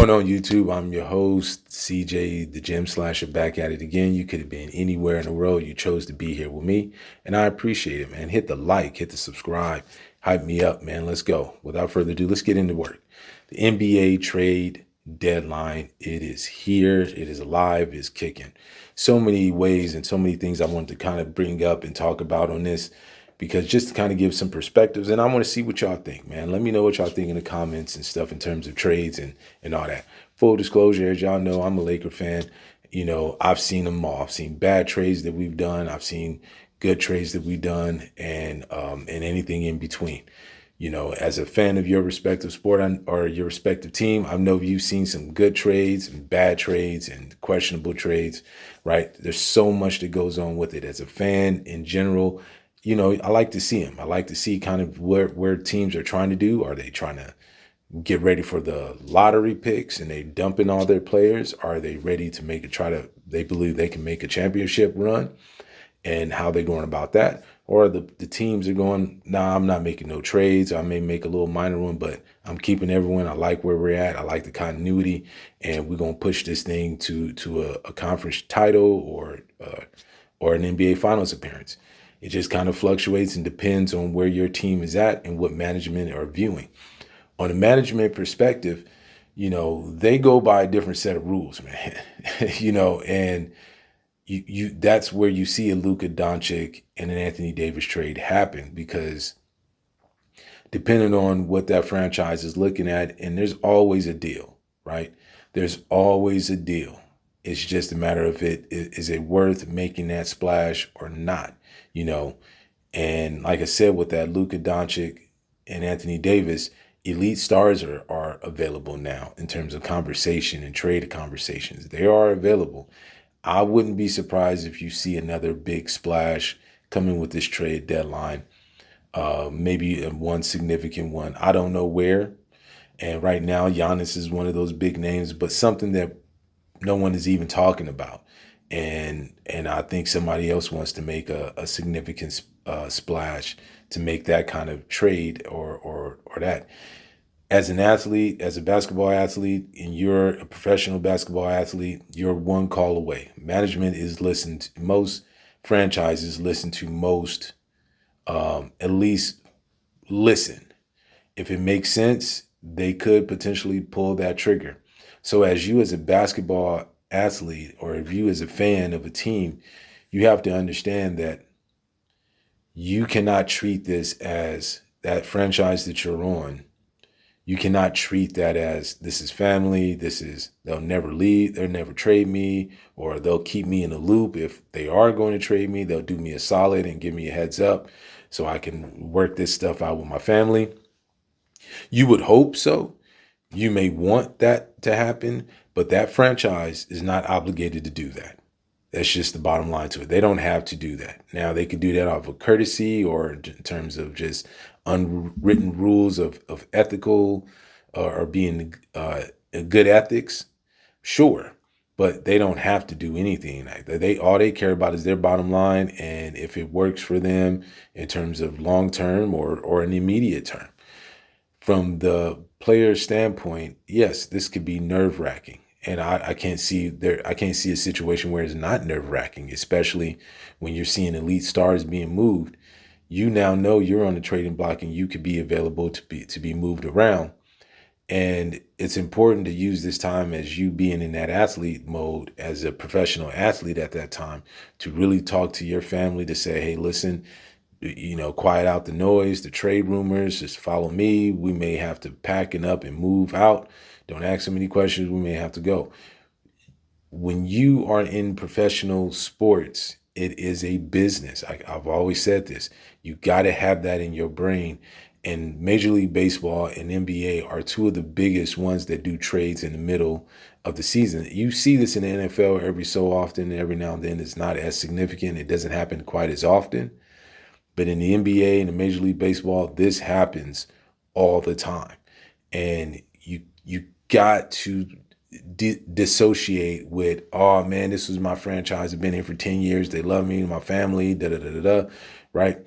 going on, YouTube? I'm your host, CJ, the Gym Slasher, back at it again. You could have been anywhere in the world. You chose to be here with me, and I appreciate it, man. Hit the like, hit the subscribe, hype me up, man. Let's go. Without further ado, let's get into work. The NBA trade deadline, it is here, it is alive, it's kicking. So many ways and so many things I wanted to kind of bring up and talk about on this, because just to kind of give some perspectives, and I want to see what y'all think, man. Let me know what y'all think in the comments and stuff in terms of trades and all that. Full disclosure, as y'all know, I'm a Laker fan. You know, I've seen them all. I've seen bad trades that we've done. I've seen good trades that we've done, and anything in between. You know, as a fan of your respective sport or your respective team, I know you've seen some good trades and bad trades and questionable trades, right? There's so much that goes on with it. As a fan in general, you know, I like to see them. I like to see kind of where teams are trying to do. Are they trying to get ready for the lottery picks and they dumping all their players? Are they ready to they believe they can make a championship run, and how they're going about that? Or the teams are going, nah, I'm not making no trades. I may make a little minor one, but I'm keeping everyone. I like where we're at. I like the continuity, and we're going to push this thing to a conference title or an NBA Finals appearance. It just kind of fluctuates and depends on where your team is at and what management are viewing. On a management perspective, you know, they go by a different set of rules, man. You know, and you that's where you see a Luka Doncic and an Anthony Davis trade happen, because depending on what that franchise is looking at, and there's always a deal, right? There's always a deal. It's just a matter of is it worth making that splash or not, you know? And like I said, with that Luka Doncic and Anthony Davis, elite stars are available now in terms of conversation and trade conversations. They are available. I wouldn't be surprised if you see another big splash coming with this trade deadline. Maybe one significant one. I don't know where. And right now, Giannis is one of those big names, but something that no one is even talking about. And I think somebody else wants to make a significant splash to make that kind of trade or that. As an athlete, as a basketball athlete, and you're a professional basketball athlete, you're one call away. Management is listened to. Most franchises listen to most, at least listen. If it makes sense, they could potentially pull that trigger. So as you as a basketball athlete, or if you as a fan of a team, you have to understand that you cannot treat this as that franchise that you're on. You cannot treat that as this is family. They'll never leave. They'll never trade me, or they'll keep me in the loop. If they are going to trade me, they'll do me a solid and give me a heads up so I can work this stuff out with my family. You would hope so. You may want that to happen, but that franchise is not obligated to do that. That's just the bottom line to it. They don't have to do that. Now, they could do that off of courtesy, or in terms of just unwritten rules of ethical or being good ethics. Sure. But they don't have to do anything like that. All they care about is their bottom line, and if it works for them in terms of long term or an immediate term. From the player's standpoint, yes, this could be nerve wracking. And I can't see a situation where it's not nerve wracking, especially when you're seeing elite stars being moved. You now know you're on the trading block and you could be available to be moved around. And it's important to use this time, as you being in that athlete mode, as a professional athlete at that time, to really talk to your family, to say, hey, listen, you know, quiet out the noise, the trade rumors, just follow me. We may have to pack it up and move out. Don't ask so many questions. We may have to go. When you are in professional sports, it is a business. I've always said this. You got to have that in your brain. And Major League Baseball and NBA are two of the biggest ones that do trades in the middle of the season. You see this in the NFL every so often. Every now and then it's not as significant. It doesn't happen quite as often. But in the NBA and the Major League Baseball, this happens all the time. And you got to dissociate with, oh man, this was my franchise. I've been here for 10 years. They love me, my family, right?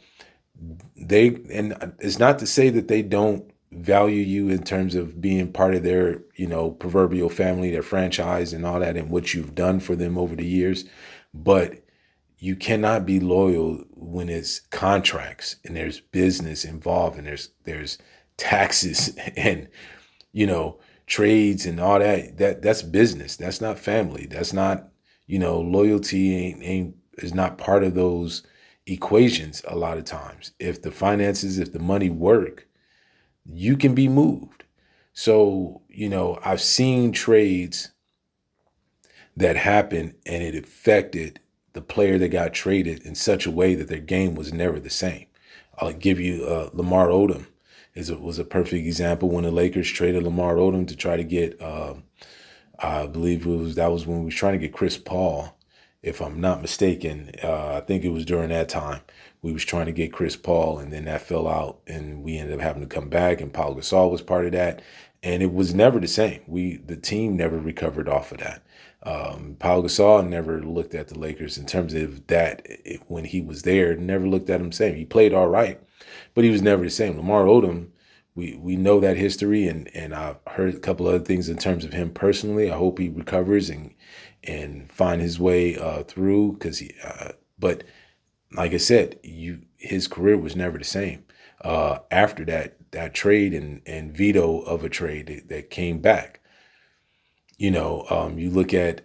And it's not to say that they don't value you in terms of being part of their, proverbial family, their franchise and all that, and what you've done for them over the years. But you cannot be loyal when it's contracts and there's business involved and there's taxes and, trades and all that. That's business. That's not family. That's not, loyalty ain't is not part of those equations a lot of times. If the finances, if the money work, you can be moved. So, I've seen trades that happened and it affected the player that got traded in such a way that their game was never the same. I'll give you Lamar Odom was a perfect example when the Lakers traded Lamar Odom to try to get, I believe that was when we were trying to get Chris Paul, if I'm not mistaken. I think it was during that time we was trying to get Chris Paul, and then that fell out, and we ended up having to come back, and Paul Gasol was part of that, and it was never the same. The team never recovered off of that. Paul Gasol never looked at the Lakers in terms of that when he was there, never looked at them the same. He played all right, but he was never the same. Lamar Odom, we know that history, and I've heard a couple other things in terms of him personally. I hope he recovers and find his way through, because but like I said, his career was never the same after that trade and veto of a trade that came back. You look at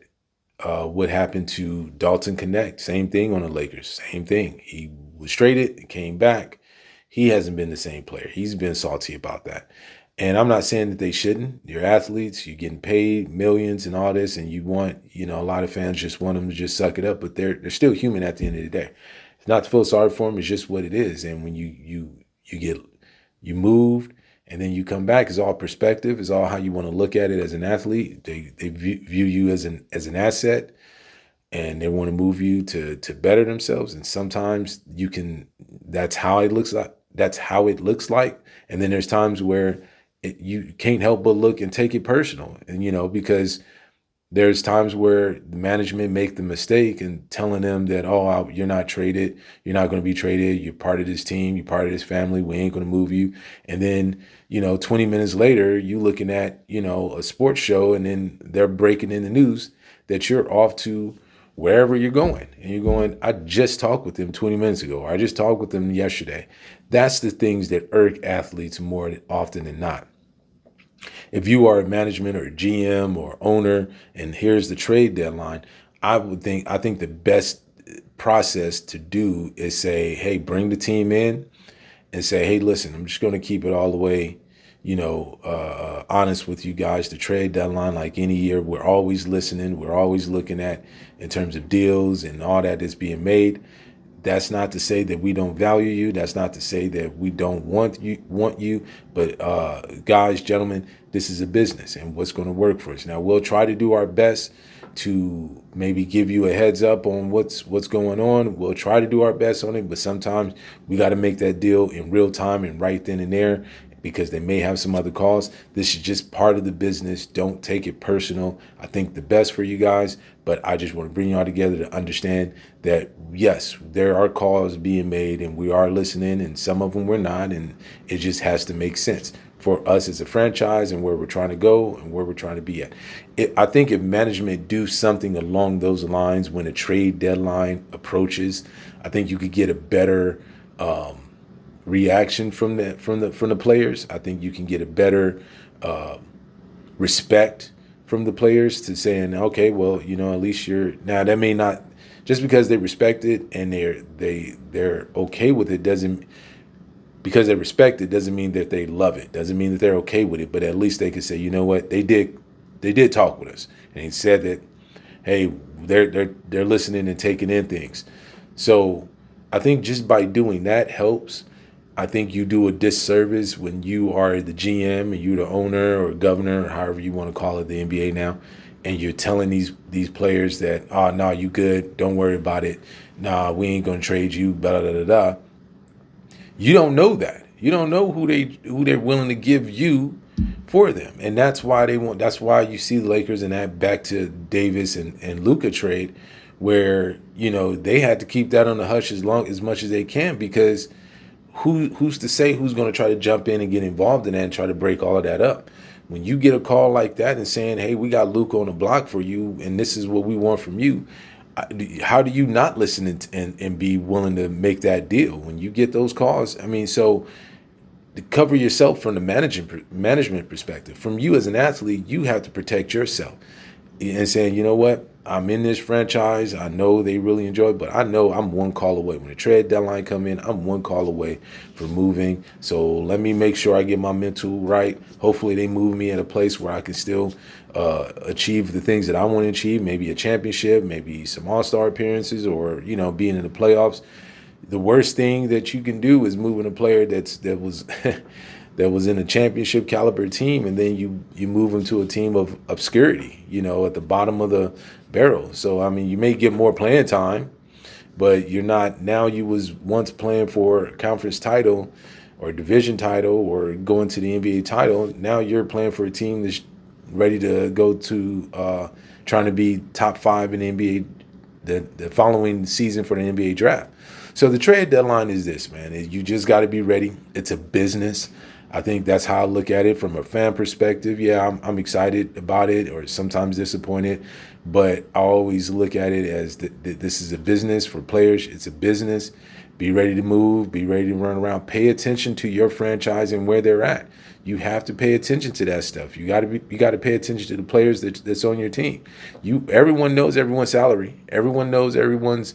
what happened to Dalton Connect. Same thing on the Lakers. Same thing. He was traded, came back. He hasn't been the same player. He's been salty about that. And I'm not saying that they shouldn't. You're athletes. You're getting paid millions and all this, and you want, a lot of fans just want them to just suck it up. But they're still human at the end of the day. It's not to feel sorry for them. It's just what it is. And when you moved, and then you come back, it's all perspective. It's all how you want to look at it as an athlete. They view you as an asset, and they want to move you to better themselves. And sometimes that's how it looks like. That's how it looks like. And then there's times where you can't help but look and take it personal. And, because there's times where the management make the mistake and telling them that, oh, you're not traded. You're not going to be traded. You're part of this team. You're part of this family. We ain't going to move you. And then, 20 minutes later, you looking at, a sports show, and then they're breaking in the news that you're off to wherever you're going. And you're going, I just talked with them 20 minutes ago, or I just talked with them yesterday. That's the things that irk athletes more often than not. If you are a management or a GM or owner, and here's the trade deadline, I think the best process to do is say, hey, bring the team in and say, hey, listen, I'm just going to keep it all the way, honest with you guys. The trade deadline, like any year, we're always listening. We're always looking at in terms of deals and all that is being made. That's not to say that we don't value you. That's not to say that we don't want you. But guys, gentlemen, this is a business, and what's going to work for us. Now, we'll try to do our best to maybe give you a heads up on what's going on. We'll try to do our best on it, but sometimes we got to make that deal in real time and right then and there, because they may have some other calls. This is just part of the business. Don't take it personal. I think the best for you guys, but I just want to bring y'all together to understand that, yes, there are calls being made, and we are listening, and some of them we're not, and it just has to make sense for us as a franchise and where we're trying to go and where we're trying to be at. I think if management do something along those lines when a trade deadline approaches, I think you could get a better reaction from the players. I think you can get a better respect from the players to saying, okay, well, at least now that may not, just because they respect it and they're okay with it, because they respect it doesn't mean that they love it, doesn't mean that they're okay with it, but at least they can say, you know what, they did talk with us, and he said that, hey, they're listening and taking in things. So I think just by doing that helps. I think you do a disservice when you are the GM and you're the owner or governor, or however you want to call it, the NBA now, and you're telling these players that, oh, no, you good, don't worry about it, nah, we ain't gonna trade you, blah, blah, blah, blah. You don't know that. You don't know who they're willing to give you for them, and that's why you see the Lakers in that back to Davis and Luka trade, where they had to keep that on the hush as much as they can, because who's to say who's going to try to jump in and get involved in that and try to break all of that up? When you get a call like that and saying, hey, we got Luke on the block for you and this is what we want from you, how do you not listen and be willing to make that deal when you get those calls? I mean, so to cover yourself from the management perspective, from you as an athlete, you have to protect yourself and saying, you know what, I'm in this franchise. I know they really enjoy it, but I know I'm one call away. When the trade deadline come in, I'm one call away from moving. So let me make sure I get my mental right. Hopefully they move me at a place where I can still achieve the things that I want to achieve, maybe a championship, maybe some all-star appearances, or, you know, being in the playoffs. The worst thing that you can do is moving a player that was that was in a championship caliber team, and then you move them to a team of obscurity, you know, at the bottom of the barrel. So I mean, you may get more playing time, but you're not, now you was once playing for a conference title or division title or going to the NBA title. Now you're playing for a team that's ready to go to trying to be top 5 in the NBA the following season for the NBA draft. So the trade deadline is this, man. You just got to be ready. It's a business. I think that's how I look at it from a fan perspective. Yeah, I'm excited about it, or sometimes disappointed, but I always look at it as this is a business for players. It's a business. Be ready to move. Be ready to run around. Pay attention to your franchise and where they're at. You have to pay attention to that stuff. You got to pay attention to the players that's on your team. Everyone knows everyone's salary. Everyone knows everyone's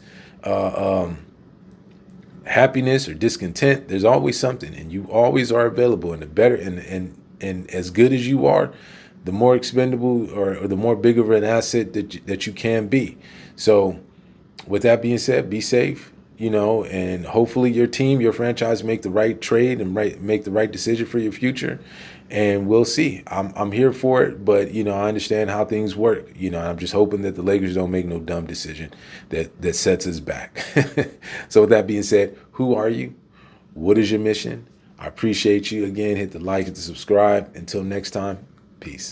happiness or discontent. There's always something, and you always are available. And the better and as good as you are, the more expendable or the more big of an asset that you can be. So with that being said, be safe, you know, and hopefully your team, your franchise make the right trade and make the right decision for your future. And we'll see. I'm here for it, but, you know, I understand how things work. You know, I'm just hoping that the Lakers don't make no dumb decision that sets us back. So with that being said, who are you? What is your mission? I appreciate you. Again, hit the like, hit the subscribe. Until next time, peace.